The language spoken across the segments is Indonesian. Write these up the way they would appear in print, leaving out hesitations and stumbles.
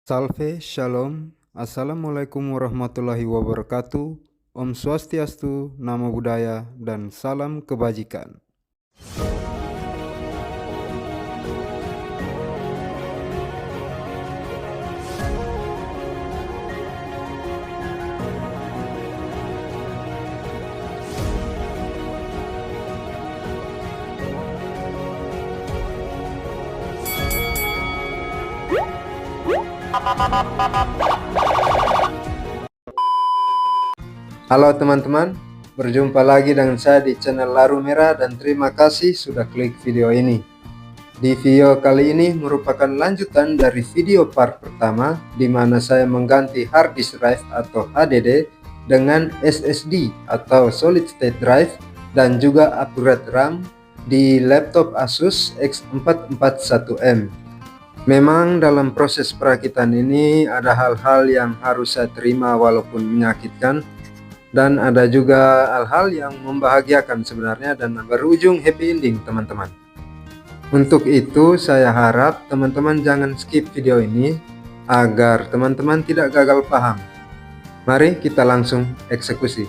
Salve, Shalom, Assalamualaikum warahmatullahi wabarakatuh, Om Swastiastu, Namo Buddhaya, dan salam kebajikan. Halo teman-teman, berjumpa lagi dengan saya di channel Laru Merah dan terima kasih sudah klik video ini. Di video kali ini merupakan lanjutan dari video part pertama di mana saya mengganti hard disk drive atau HDD dengan SSD atau solid state drive dan juga upgrade RAM di laptop Asus X441M. Memang dalam proses perakitan ini ada hal-hal yang harus saya terima walaupun menyakitkan, dan ada juga hal-hal yang membahagiakan sebenarnya dan berujung happy ending teman-teman. Untuk itu saya harap teman-teman jangan skip video ini agar teman-teman tidak gagal paham. Mari kita langsung eksekusi.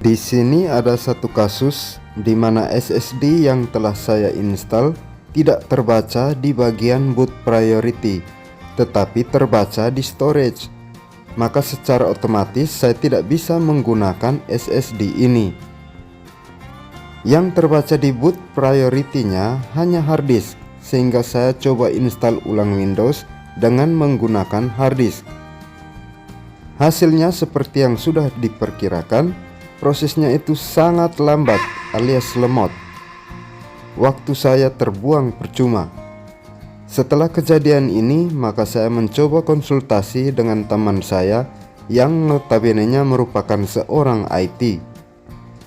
Di sini ada satu kasus di mana SSD yang telah saya install tidak terbaca di bagian boot priority, tetapi terbaca di storage. Maka secara otomatis saya tidak bisa menggunakan SSD ini. Yang terbaca di boot priority-nya hanya hard disk, sehingga saya coba install ulang Windows dengan menggunakan hard disk. Hasilnya seperti yang sudah diperkirakan, prosesnya itu sangat lambat alias lemot. Waktu saya terbuang percuma. Setelah kejadian ini, maka saya mencoba konsultasi dengan teman saya yang notabene-nya merupakan seorang IT.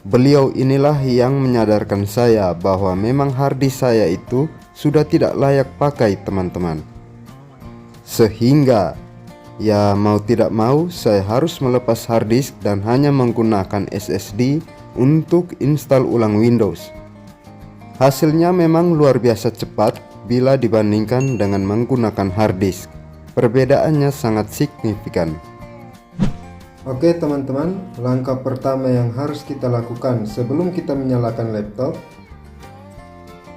Beliau inilah yang menyadarkan saya bahwa memang harddisk saya itu sudah tidak layak pakai teman-teman. Sehingga, ya mau tidak mau saya harus melepas harddisk dan hanya menggunakan SSD untuk install ulang Windows. Hasilnya memang luar biasa cepat bila dibandingkan dengan menggunakan hard disk. Perbedaannya sangat signifikan. Oke teman-teman, langkah pertama yang harus kita lakukan sebelum kita menyalakan laptop,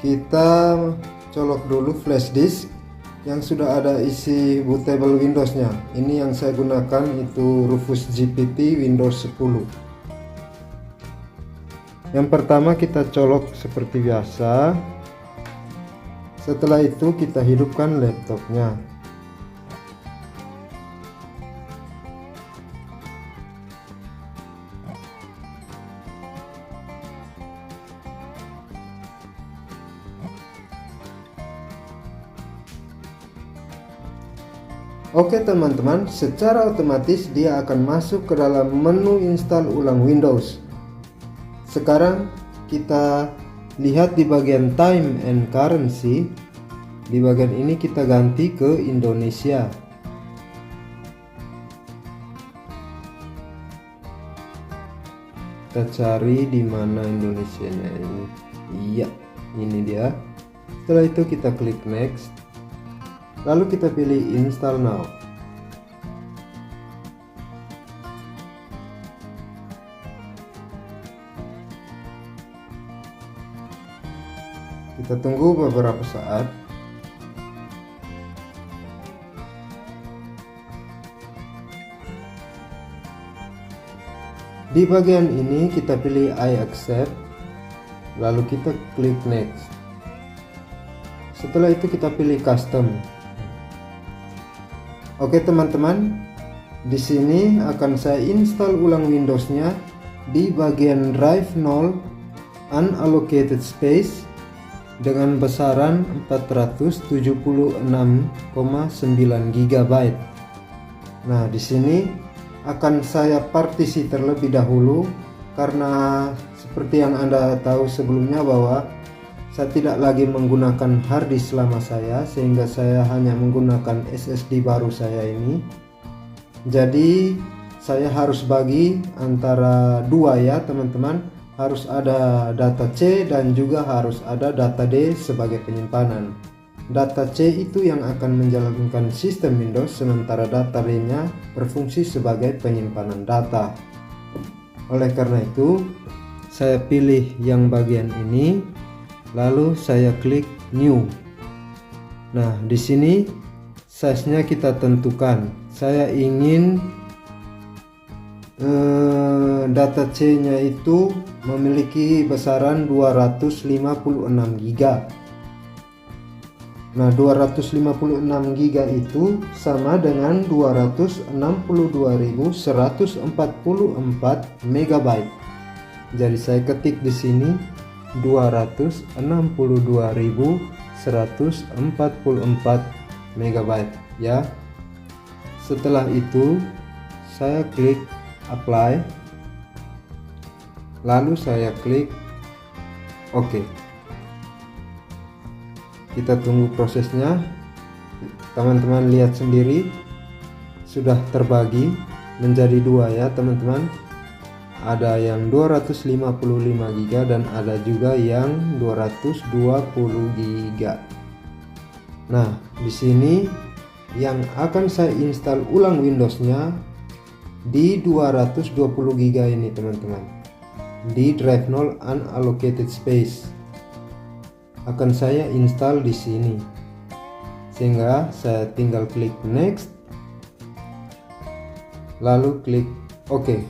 kita colok dulu flash disk yang sudah ada isi bootable Windows-nya. Ini yang saya gunakan itu Rufus GPT Windows 10. Yang pertama kita colok seperti biasa. Setelah itu kita hidupkan laptopnya. Oke teman-teman, secara otomatis dia akan masuk ke dalam menu install ulang Windows. Sekarang kita lihat di bagian time and currency. Di bagian ini kita ganti ke Indonesia. Kita cari di mana Indonesianya ini. Iya, ini dia. Setelah itu kita klik next. Lalu kita pilih install now. Kita tunggu beberapa saat. Di bagian ini kita pilih I accept, lalu kita klik next. Setelah itu kita pilih custom. Oke teman-teman, di sini akan saya install ulang Windows-nya di bagian drive 0 unallocated space dengan besaran 476,9 GB. Nah, di sini akan saya partisi terlebih dahulu karena seperti yang Anda tahu sebelumnya bahwa saya tidak lagi menggunakan hard disk selama saya, sehingga saya hanya menggunakan SSD baru saya ini. Jadi saya harus bagi antara dua ya teman-teman, harus ada data C dan juga harus ada data D sebagai penyimpanan. Data C itu yang akan menjalankan sistem Windows, sementara data D-nya berfungsi sebagai penyimpanan data. Oleh karena itu, saya pilih yang bagian ini, lalu saya klik New. Nah, di sini size-nya kita tentukan. Saya ingin data C-nya itu memiliki besaran 256 GB. Nah, 256 GB itu sama dengan 262.144 MB. Jadi saya ketik di sini 262.144 MB ya. Setelah itu saya klik apply, lalu saya klik OK. Kita tunggu prosesnya. Teman-teman lihat sendiri sudah terbagi menjadi dua ya teman-teman. Ada yang 255 GB dan ada juga yang 220 GB. Nah, di sini yang akan saya install ulang Windows-nya di 220 GB ini teman-teman, di drive 0 unallocated space akan saya install di sini, sehingga saya tinggal klik next, lalu klik OK.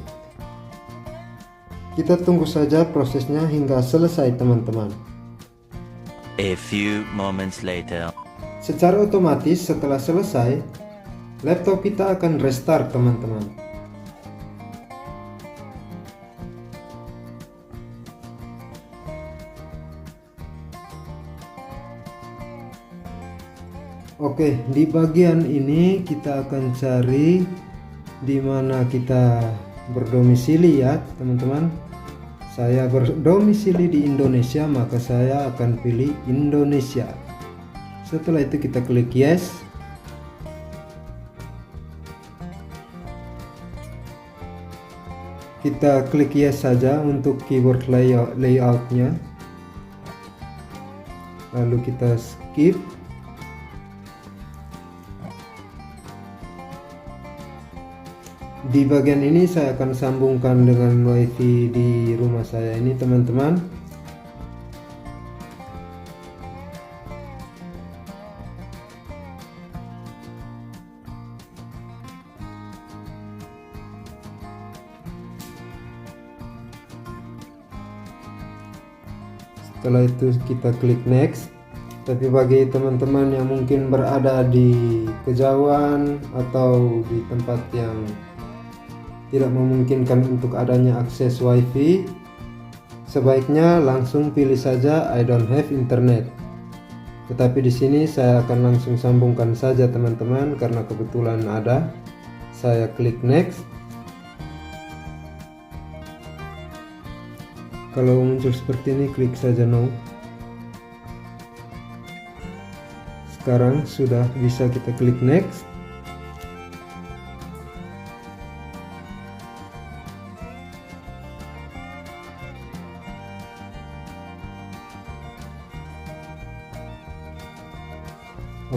Kita tunggu saja prosesnya hingga selesai teman-teman. A few moments later. Secara otomatis setelah selesai, laptop kita akan restart teman-teman. Oke, di bagian ini kita akan cari di mana kita berdomisili ya teman-teman. Saya berdomisili di Indonesia, maka saya akan pilih Indonesia. Setelah itu kita klik yes. Kita klik yes saja untuk keyboard layoutnya. Lalu kita skip. Di bagian ini saya akan sambungkan dengan wifi di rumah saya ini teman-teman. Setelah itu kita klik next. Tapi bagi teman-teman yang mungkin berada di kejauhan atau di tempat yang tidak memungkinkan untuk adanya akses wifi, sebaiknya langsung pilih saja I don't have internet. Tetapi di sini saya akan langsung sambungkan saja teman-teman karena kebetulan ada. Saya klik next. Kalau muncul seperti ini, klik saja no. Sekarang sudah bisa kita klik next.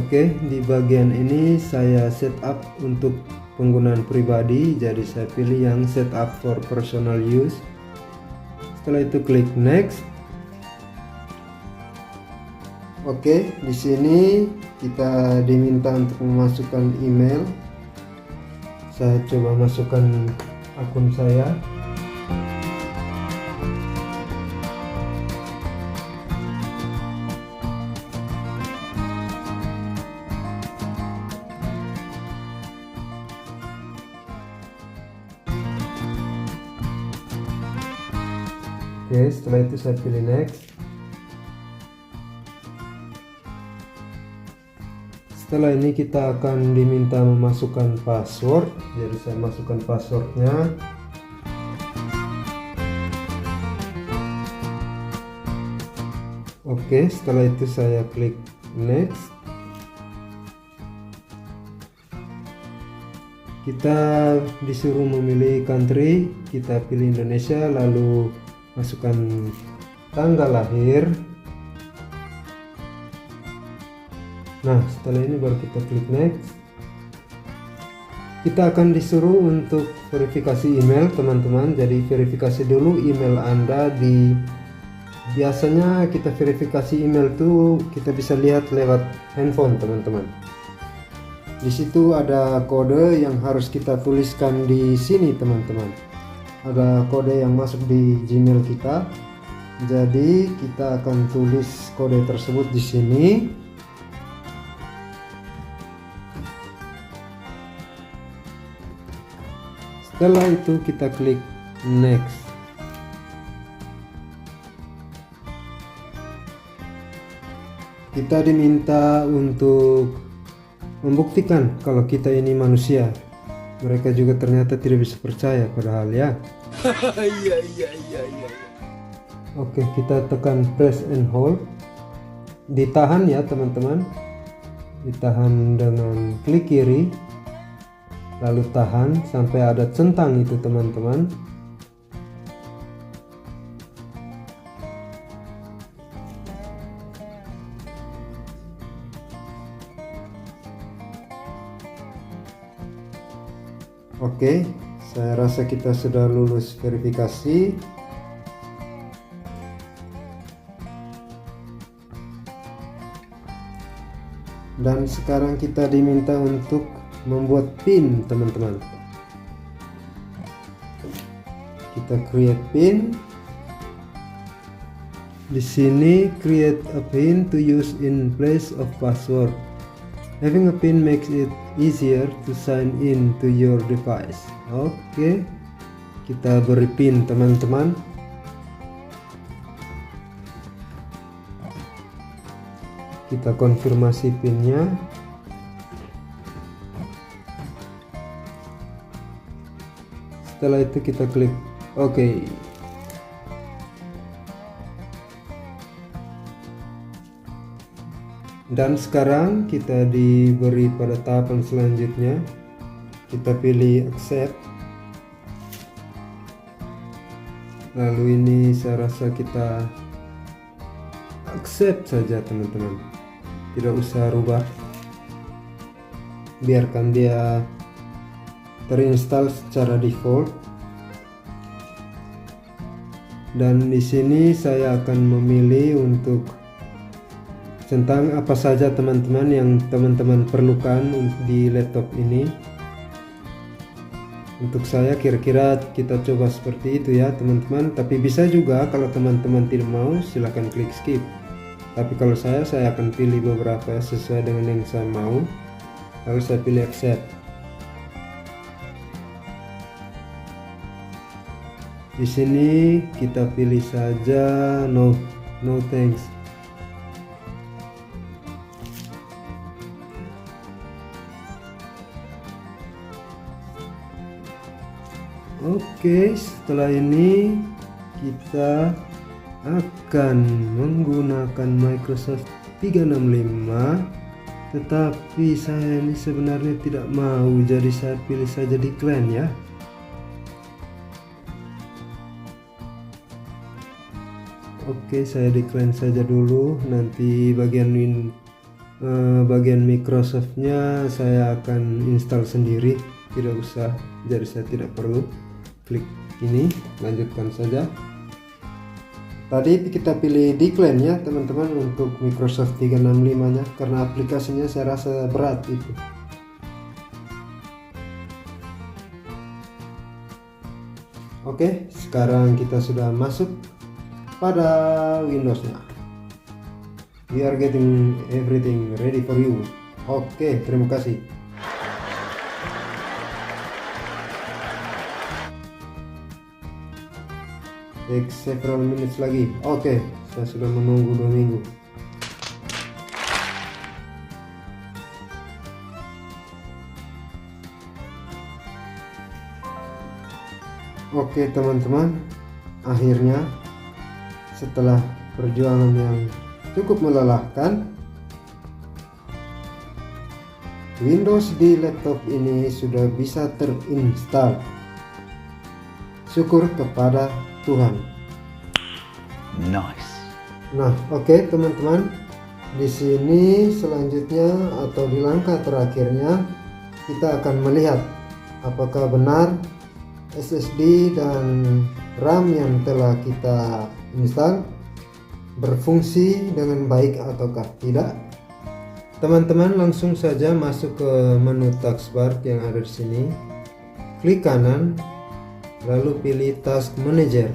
Oke, di bagian ini saya setup untuk penggunaan pribadi, jadi saya pilih yang setup for personal use. Setelah itu klik next. Oke, di sini kita diminta untuk memasukkan email. Saya coba masukkan akun saya. Oke, setelah itu saya pilih next. Setelah ini kita akan diminta memasukkan password, jadi saya masukkan passwordnya. Oke, setelah itu saya klik next. Kita disuruh memilih country, kita pilih Indonesia, lalu masukkan tanggal lahir. Nah, setelah ini baru kita klik next. Kita akan disuruh untuk verifikasi email, teman-teman. Jadi verifikasi dulu email Anda biasanya kita verifikasi email tuh kita bisa lihat lewat handphone, teman-teman. Di situ ada kode yang harus kita tuliskan di sini, teman-teman. Ada kode yang masuk di Gmail kita. Jadi kita akan tulis kode tersebut di sini. Setelah itu kita klik next. Kita diminta untuk membuktikan kalau kita ini manusia. Mereka juga ternyata tidak bisa percaya padahal ya. Oke, kita tekan press and hold. Ditahan ya, teman-teman. Ditahan dengan klik kiri. Lalu tahan sampai ada centang itu, teman-teman. Oke, saya rasa kita sudah lulus verifikasi. Dan sekarang kita diminta untuk membuat pin, teman-teman. Kita create pin. Di sini create a pin to use in place of password. Having a pin makes it easier to sign in to your device. Oke, kita beri pin, teman-teman. Kita konfirmasi pinnya. Setelah itu kita klik OK. Dan sekarang kita diberi pada tahapan selanjutnya. Kita pilih accept. Lalu ini saya rasa kita accept saja, teman-teman. Tidak usah rubah. Biarkan dia terinstall secara default. Dan di sini saya akan memilih untuk tentang apa saja, teman-teman, yang teman-teman perlukan di laptop ini. Untuk saya kira-kira kita coba seperti itu ya, teman-teman. Tapi bisa juga kalau teman-teman tidak mau, silahkan klik skip. Tapi kalau saya akan pilih beberapa sesuai dengan yang saya mau. Lalu saya pilih accept. Di sini kita pilih saja no thanks. Oke, setelah ini kita akan menggunakan Microsoft 365, tetapi saya ini sebenarnya tidak mau, jadi saya pilih saja decline ya. Oke, saya decline saja dulu. Nanti bagian Microsoftnya saya akan install sendiri, tidak usah, jadi saya tidak perlu klik ini. Lanjutkan saja. Tadi kita pilih decline ya, teman-teman, untuk Microsoft 365 nya, karena aplikasinya saya rasa berat itu. Oke, sekarang kita sudah masuk pada Windows-nya. We are getting everything ready for you. Oke, terima kasih. Take several minutes lagi. Oke, saya sudah menunggu 2 minggu. Oke, teman-teman, akhirnya setelah perjuangan yang cukup melelahkan, Windows di laptop ini sudah bisa terinstall. Syukur kepada Tuhan. Nice. Nah, oke teman-teman. Di sini selanjutnya atau di langkah terakhirnya kita akan melihat apakah benar SSD dan RAM yang telah kita install berfungsi dengan baik ataukah tidak. Teman-teman langsung saja masuk ke menu taskbar yang ada di sini. Klik kanan, lalu pilih Task Manager.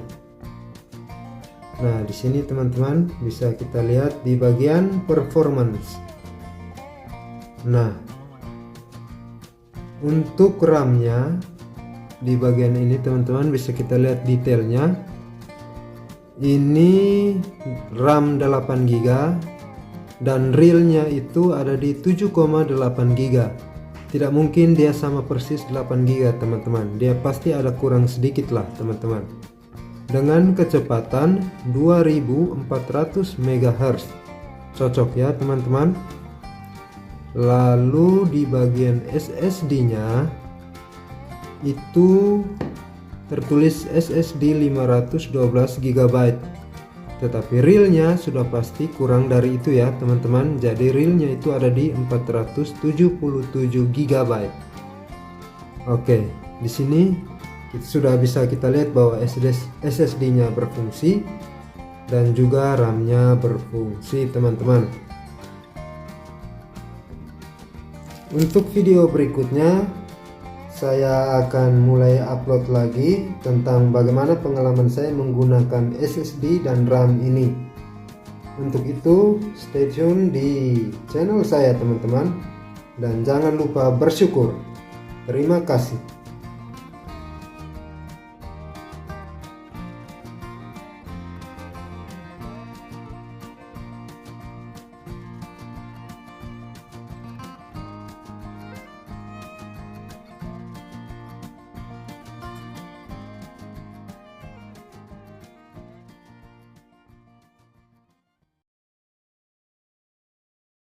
Nah, di sini teman-teman bisa kita lihat di bagian performance. Nah, untuk RAM-nya di bagian ini teman-teman bisa kita lihat detailnya. Ini RAM 8 GB dan realnya itu ada di 7,8 GB. Tidak mungkin dia sama persis 8 GB teman-teman. Dia pasti ada kurang sedikit lah teman-teman. Dengan kecepatan 2400 MHz. Cocok ya teman-teman. Lalu di bagian SSD-nya itu tertulis SSD 512 GB. Tetapi realnya sudah pasti kurang dari itu ya teman-teman. Jadi realnya itu ada di 477 GB. Oke, di sini sudah bisa kita lihat bahwa SSD-nya berfungsi dan juga RAM-nya berfungsi teman-teman. Untuk video berikutnya saya akan mulai upload lagi tentang bagaimana pengalaman saya menggunakan SSD dan RAM ini. Untuk itu stay tune di channel saya teman-teman, dan jangan lupa bersyukur. Terima kasih.